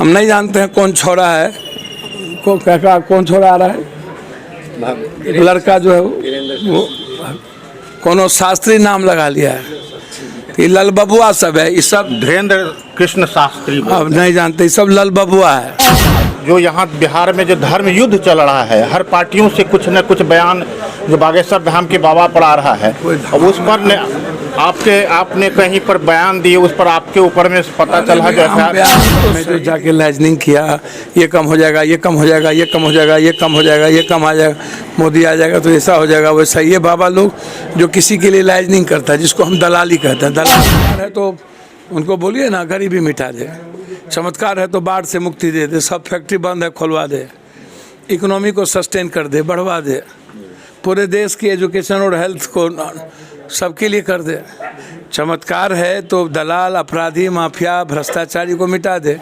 हम नहीं जानते हैं कौन छोरा है, कौन छोरा आ रहा है, लड़का जो है वो कोनो शास्त्री नाम लगा लिया है। ये लल बबुआ सब है, ये सब धीरेन्द्र कृष्ण शास्त्री अब नहीं जानते, ये सब लल बबुआ है। जो यहाँ बिहार में जो धर्म युद्ध चल रहा है, हर पार्टियों से कुछ न कुछ बयान जो बागेश्वर धाम के बाबा पर आ रहा है, अब उस पर आपने कहीं पर बयान दिए, उस पर आपके ऊपर में पता चला जैसा मैं जो जाके लाइजनिंग किया, ये कम हो जाएगा, ये कम हो जाएगा, ये कम हो जाएगा, ये कम हो जाएगा, ये कम आ जाएगा, मोदी आ जाएगा तो ऐसा हो जाएगा वैसा। ये बाबा लोग जो किसी के लिए लाइजनिंग करता है, जिसको हम दलाली कहते हैं, दलाल है तो उनको बोलिए ना गरीबी मिटा दे, चमत्कार है तो बाढ़ से मुक्ति दे दे, सब फैक्ट्री बंद है खुलवा दे, इकोनॉमी को सस्टेन कर दे, बढ़वा दे, पूरे देश की एजुकेशन और हेल्थ को सबके लिए कर दे। चमत्कार है तो दलाल, अपराधी, माफिया, भ्रष्टाचारी को मिटा दे।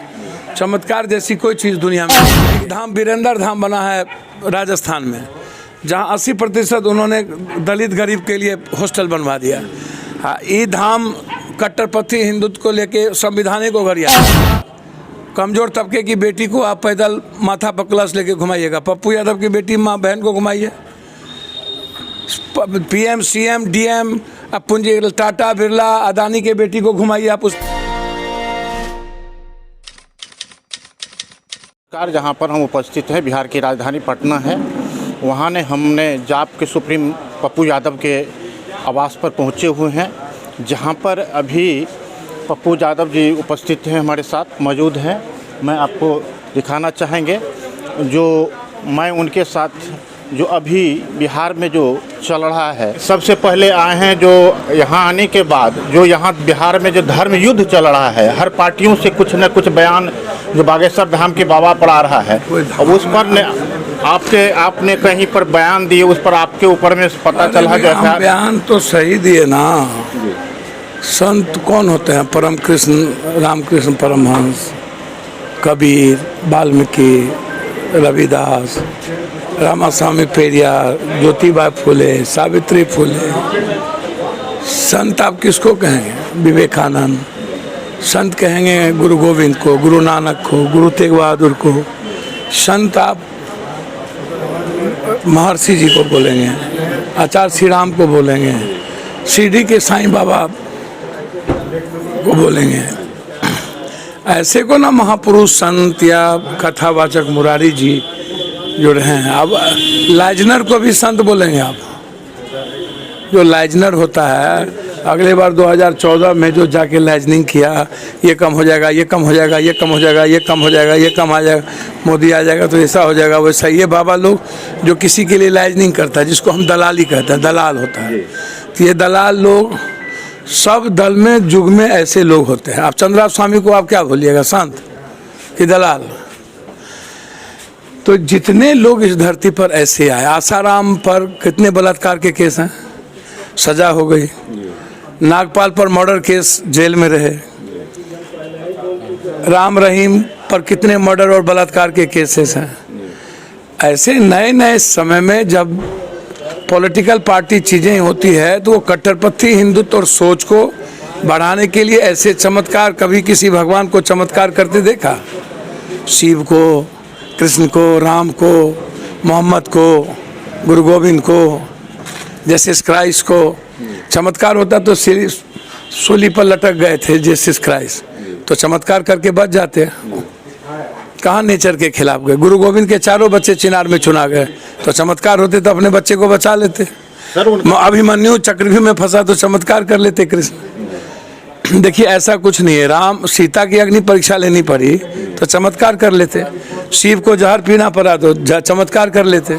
चमत्कार जैसी कोई चीज़ दुनिया में। एक धाम वीरेंद्र धाम बना है राजस्थान में, जहाँ 80% उन्होंने दलित गरीब के लिए हॉस्टल बनवा दिया। हाँ, ये धाम कट्टरपंथी हिंदुत्व को लेके संविधान को गरिया। कमजोर तबके की बेटी को आप पैदल माथा पर कलश लेके घुमाइएगा, पप्पू यादव की बेटी माँ बहन को घुमाइए, पीएम सीएम डीएम पूंजी टाटा बिरला अदानी के बेटी को घुमाइए आप उस जहाँ पर हम उपस्थित हैं, बिहार की राजधानी पटना है, वहाँ ने हमने जाप के सुप्रीम पप्पू यादव के आवास पर पहुँचे हुए हैं, जहाँ पर अभी पप्पू यादव जी उपस्थित हैं, हमारे साथ मौजूद हैं। मैं आपको दिखाना चाहेंगे जो मैं उनके साथ जो अभी बिहार में जो चल रहा है। सबसे पहले आए हैं जो यहाँ आने के बाद जो यहाँ बिहार में जो धर्म युद्ध चल रहा है, हर पार्टियों से कुछ न कुछ बयान जो बागेश्वर धाम के बाबा पर आ रहा है, अब उस पर आपने कहीं पर बयान दिए, उस पर आपके ऊपर में पता चला जैसा बयान तो सही दिए ना। संत कौन होते हैं? परम कृष्ण, रामकृष्ण परमहंस, कबीर, वाल्मीकि, रविदास, रामास्वामी पेरियार, ज्योतिबा फुले, सावित्री फुले। संत आप किसको कहेंगे? विवेकानंद। संत कहेंगे गुरु गोविंद को, गुरु नानक को, गुरु तेग बहादुर को। संत आप महर्षि जी को बोलेंगे, आचार्य श्री राम को बोलेंगे, शिरडी के साईं बाबा को बोलेंगे। ऐसे को ना महापुरुष संत या कथावाचक मुरारी जी जो रहे हैं। अब लाइजनर को भी संत बोलेंगे आप। जो लाइजनर होता है, अगले बार 2014 में जो जाके लाइजनिंग किया, ये कम हो जाएगा, ये कम हो जाएगा, ये कम हो जाएगा, ये कम हो जाएगा, ये कम आ जाएगा, मोदी आ जाएगा तो ऐसा हो जाएगा वैसा। ये बाबा लोग जो किसी के लिए लाइजनिंग करता है, जिसको हम दलाली कहते हैं, दलाल होता है। तो ये दलाल लोग सब दल में युग में ऐसे लोग होते हैं। आप चंद्रा स्वामी को आप क्या बोलिएगा, संत कि दलाल? तो जितने लोग इस धरती पर ऐसे आए, आसाराम पर कितने बलात्कार के केस हैं, सजा हो गई। नागपाल पर मर्डर केस, जेल में रहे। राम रहीम पर कितने मर्डर और बलात्कार के केसेस हैं। ऐसे नए नए समय में जब पॉलिटिकल पार्टी चीज़ें होती है तो वो कट्टरपंथी हिंदुत्व और सोच को बढ़ाने के लिए ऐसे चमत्कार, कभी किसी भगवान को चमत्कार करते देखा? शिव को, कृष्ण को, राम को, मोहम्मद को, गुरु गोविंद को, जीसस क्राइस्ट को चमत्कार होता तो सूली पर लटक गए थे जीसस क्राइस्ट, तो चमत्कार करके बच जाते। कहाँ नेचर के खिलाफ गए? गुरु गोविंद के 4 बच्चे चिनार में चुना गए, तो चमत्कार होते तो अपने बच्चे को बचा लेते। अभिमन्यु चक्रव्यूह में फंसा तो चमत्कार कर लेते कृष्ण। देखिए ऐसा कुछ नहीं है। राम सीता की अग्नि परीक्षा लेनी पड़ी तो चमत्कार कर लेते। शिव को जहर पीना पड़ा तो चमत्कार कर लेते।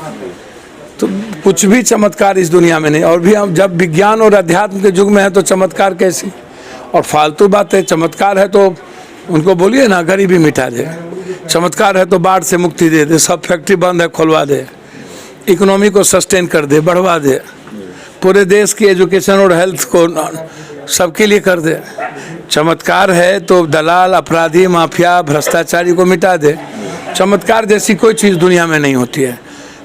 तो कुछ भी चमत्कार इस दुनिया में नहीं। और भी हम जब विज्ञान और अध्यात्म के युग में है तो चमत्कार कैसी? और फालतू बात है। चमत्कार है तो उनको बोलिए ना गरीबी मिटा दे, चमत्कार है तो बाढ़ से मुक्ति दे दे, सब फैक्ट्री बंद है खुलवा दे, इकोनॉमी को सस्टेन कर दे, बढ़वा दे, पूरे देश की एजुकेशन और हेल्थ को सबके लिए कर दे। चमत्कार है तो दलाल, अपराधी, माफिया, भ्रष्टाचारी को मिटा दे। चमत्कार जैसी कोई चीज़ दुनिया में नहीं होती है।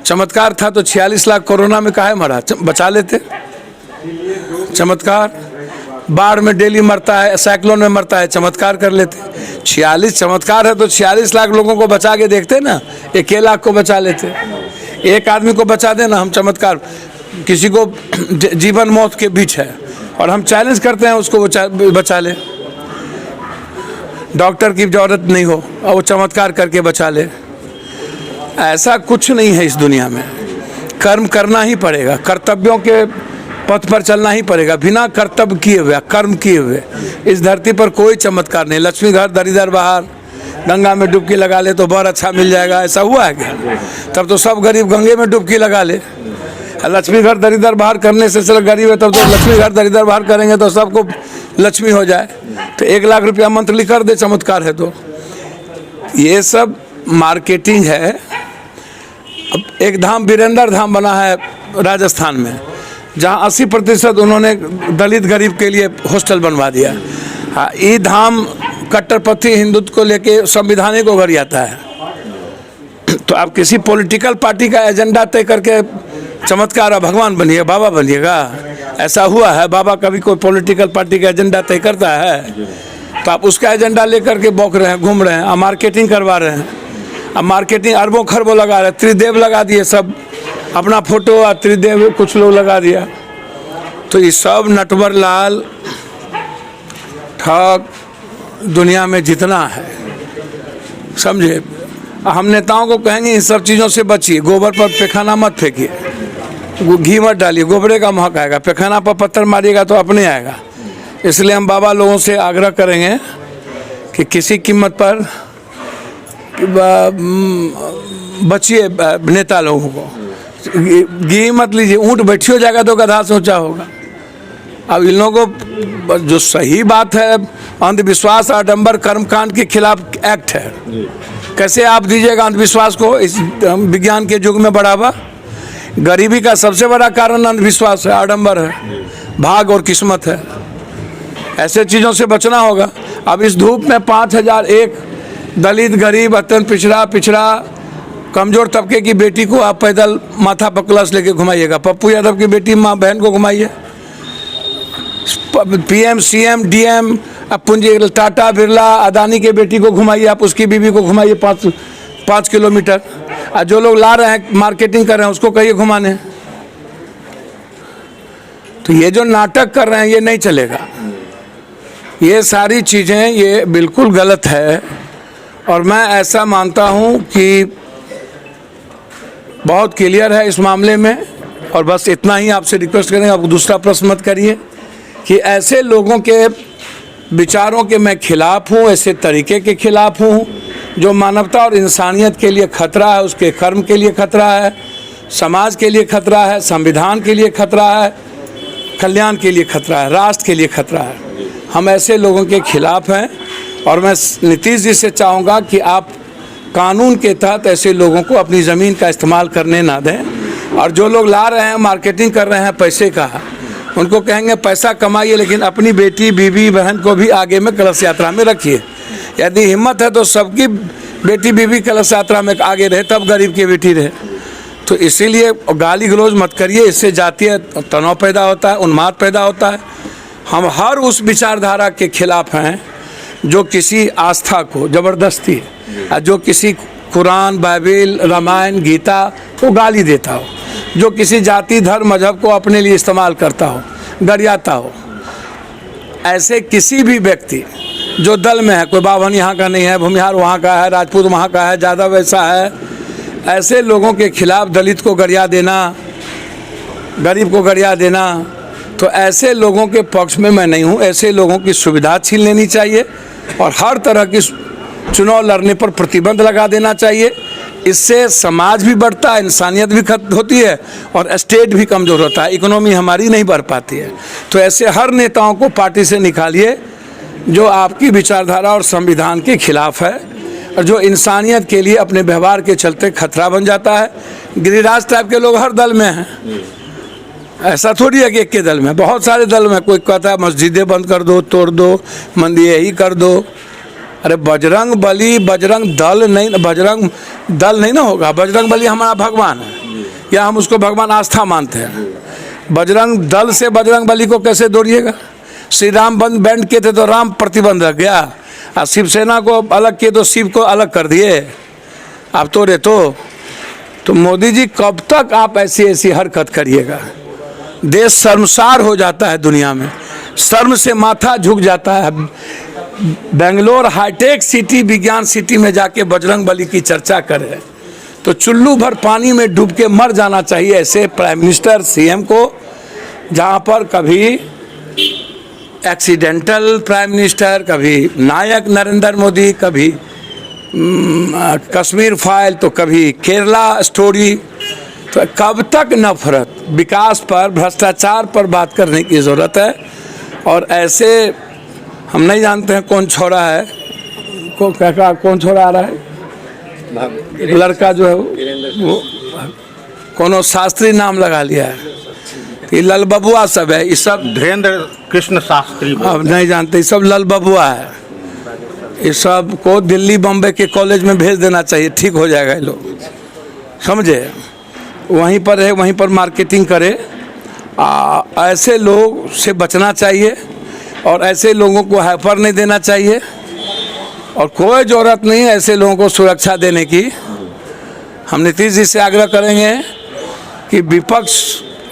चमत्कार था तो 46 लाख कोरोना में काहे मरा? बचा लेते। चमत्कार बाढ़ में डेली मरता है, साइक्लोन में मरता है, चमत्कार कर लेते। 46 चमत्कार है तो 46 लाख लोगों को बचा के देखते ना, 1 लाख को बचा लेते। एक आदमी को बचा देना हम चमत्कार, किसी को जीवन मौत के बीच है और हम चैलेंज करते हैं उसको बचा ले। डॉक्टर की जरूरत नहीं हो और वो चमत्कार करके बचा ले। ऐसा कुछ नहीं है इस दुनिया में। कर्म करना ही पड़ेगा, कर्तव्यों के पथ पर चलना ही पड़ेगा। बिना कर्तव्य किए हुए, कर्म किए हुए इस धरती पर कोई चमत्कार नहीं। लक्ष्मी घर दरिदर बाहर, गंगा में डुबकी लगा ले तो बहुत अच्छा मिल जाएगा, ऐसा हुआ है क्या? तब तो सब गरीब गंगे में डुबकी लगा ले। लक्ष्मी घर दरिदर बाहर करने से सिर्फ गरीब है, तब तो लक्ष्मी घर दरिदर बाहर करेंगे तो सबको लक्ष्मी हो जाए। तो 1 लाख रुपया मंथली कर दे, चमत्कार है। तो ये सब मार्केटिंग है। अब एक धाम वीरेंद्र धाम बना है राजस्थान में, जहाँ 80% उन्होंने दलित गरीब के लिए हॉस्टल बनवा दिया। हाँ, ये धाम कट्टरपंथी हिंदुत्व को लेके संविधान को गरियाता है। तो आप किसी पॉलिटिकल पार्टी का एजेंडा तय करके चमत्कार और भगवान बनिएगा, बाबा बनिएगा, ऐसा हुआ है? बाबा कभी कोई पॉलिटिकल पार्टी का एजेंडा तय करता है? तो आप उसका एजेंडा लेकर के बौक रहे हैं, घूम रहे हैं, आप मार्केटिंग करवा रहे हैं। अब मार्केटिंग अरबों खरबों लगा रहे, त्रिदेव लगा दिए, सब अपना फोटो और त्रिदेव कुछ लोग लगा दिया। तो ये सब नटवर लाल ठग दुनिया में जितना है, समझे। हम नेताओं को कहेंगे इन सब चीज़ों से बचिए। गोबर पर पैखाना मत फेंकिए, घी मत डालिए, गोबरे का महक आएगा। पैखाना पर पत्थर मारिएगा तो अपने आएगा। इसलिए हम बाबा लोगों से आग्रह करेंगे कि किसी कीमत पर बचिए नेता लोगों को। घी मत लीजिए, ऊँट बैठी हो जाएगा तो गधा सोचा होगा। अब इन लोगों को जो सही बात है, अंधविश्वास आडंबर कर्मकांड के खिलाफ एक्ट है। कैसे आप दीजिएगा अंधविश्वास को इस विज्ञान के युग में बढ़ावा? गरीबी का सबसे बड़ा कारण अंधविश्वास है, आडंबर है, भाग और किस्मत है। ऐसे चीज़ों से बचना होगा। अब इस धूप में 5001 दलित गरीब अत्यंत पिछड़ा कमज़ोर तबके की बेटी को आप पैदल माथा पर कलश लेके घुमाइएगा। पप्पू यादव की बेटी माँ बहन को घुमाइए। PM CM DM अब पूंजी टाटा बिरला अदानी के बेटी को घुमाइए, आप उसकी बीवी को घुमाइए 5 किलोमीटर। और जो लोग ला रहे हैं मार्केटिंग कर रहे हैं उसको कहिए घुमाने। तो ये जो नाटक कर रहे हैं ये नहीं चलेगा। ये सारी चीज़ें ये बिल्कुल गलत है। और मैं ऐसा मानता हूँ कि बहुत क्लियर है इस मामले में। और बस इतना ही आपसे रिक्वेस्ट करेंगे, आप दूसरा प्रश्न मत करिए कि ऐसे लोगों के विचारों के मैं खिलाफ हूँ, ऐसे तरीके के खिलाफ हूँ जो मानवता और इंसानियत के लिए खतरा है, उसके कर्म के लिए खतरा है, समाज के लिए खतरा है, संविधान के लिए खतरा है, कल्याण के लिए खतरा है, राष्ट्र के लिए खतरा है। हम ऐसे लोगों के खिलाफ हैं। और मैं नीतीश जी से चाहूँगा कि आप कानून के तहत ऐसे लोगों को अपनी ज़मीन का इस्तेमाल करने ना दें। और जो लोग ला रहे हैं मार्केटिंग कर रहे हैं पैसे का, उनको कहेंगे पैसा कमाइए, लेकिन अपनी बेटी बीवी बहन को भी आगे में कलश यात्रा में रखिए। यदि हिम्मत है तो सबकी बेटी बीवी कलश यात्रा में आगे रहे, तब गरीब की बेटी रहे। तो इसीलिए गाली गलौज मत करिए, इससे जातीय तनाव पैदा होता है, उन्माद पैदा होता है। हम हर उस विचारधारा के खिलाफ हैं जो किसी आस्था को ज़बरदस्ती, जो किसी कुरान बाइबिल रामायण गीता को गाली देता हो, जो किसी जाति धर्म मजहब को अपने लिए इस्तेमाल करता हो, गरियाता हो। ऐसे किसी भी व्यक्ति जो दल में है, कोई बाभन यहाँ का नहीं है, भूमिहार वहाँ का है, राजपूत वहाँ का है, ज़्यादा वैसा है, ऐसे लोगों के खिलाफ दलित को गरिया देना, गरीब को गरिया देना, तो ऐसे लोगों के पक्ष में मैं नहीं हूँ। ऐसे लोगों की सुविधा छीन लेनी चाहिए और हर तरह की चुनाव लड़ने पर प्रतिबंध लगा देना चाहिए। इससे समाज भी बढ़ता है, इंसानियत भी खत्म होती है और स्टेट भी कमज़ोर होता है, इकोनॉमी हमारी नहीं बढ़ पाती है। तो ऐसे हर नेताओं को पार्टी से निकालिए जो आपकी विचारधारा और संविधान के खिलाफ है और जो इंसानियत के लिए अपने व्यवहार के चलते खतरा बन जाता है। गिरिराज टाइप के लोग हर दल में हैं, ऐसा थोड़ी है कि एक के दल में, बहुत सारे दल में। कोई कहता है मस्जिदें बंद कर दो, तोड़ दो, मंदिर यही कर दो। अरे बजरंग बली बजरंग दल नहीं ना होगा। बजरंग बली हमारा भगवान है या हम उसको भगवान आस्था मानते हैं। बजरंग दल से बजरंग बली को कैसे जोड़िएगा? श्री राम बंद बैंड किए थे तो राम प्रतिबंध रख गया, और शिवसेना को अलग किए तो शिव को अलग कर दिए। आप तो मोदी जी कब तक आप ऐसी ऐसी हरकत करिएगा? देश शर्मसार हो जाता है, दुनिया में शर्म से माथा झुक जाता है। बेंगलोर हाईटेक सिटी, विज्ञान सिटी में जाके बजरंग बली की चर्चा करे तो चुल्लू भर पानी में डूब के मर जाना चाहिए ऐसे प्राइम मिनिस्टर सीएम को, जहाँ पर कभी एक्सीडेंटल प्राइम मिनिस्टर, कभी नायक नरेंद्र मोदी, कभी कश्मीर फाइल, तो कभी केरला स्टोरी। तो कब तक नफरत? विकास पर, भ्रष्टाचार पर बात करने की ज़रूरत है। और ऐसे हम नहीं जानते हैं कौन छोरा है, कौन छोरा आ रहा है, लड़का जो है वो कोनो शास्त्री नाम लगा लिया है, ये लल बबुआ सब है, ये सब धीरेन्द्र कृष्ण शास्त्री, अब नहीं जानते, ये सब लल बबुआ है। ये सब को दिल्ली बम्बई के कॉलेज में भेज देना चाहिए, ठीक हो जाएगा ये लोग, समझे? वहीं पर है, वहीं पर मार्केटिंग करे। ऐसे लोग से बचना चाहिए और ऐसे लोगों को हाइपर नहीं देना चाहिए, और कोई ज़रूरत नहीं है ऐसे लोगों को सुरक्षा देने की। हम नीतीश जी से आग्रह करेंगे कि विपक्ष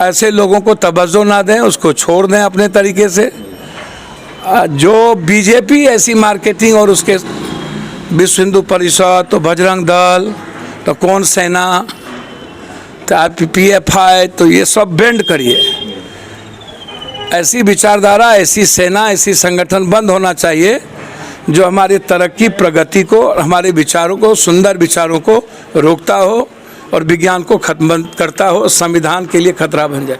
ऐसे लोगों को तवज्जो ना दें, उसको छोड़ दें अपने तरीके से। जो बीजेपी ऐसी मार्केटिंग और उसके विश्व हिंदू परिषद, तो बजरंग दल, तो कौन सेना, तो PFI, तो ये सब बैंड करिए। ऐसी विचारधारा, ऐसी सेना, ऐसी संगठन बंद होना चाहिए जो हमारी तरक्की, प्रगति को, हमारे विचारों को, सुंदर विचारों को रोकता हो और विज्ञान को खत्म करता हो, संविधान के लिए खतरा बन जाए।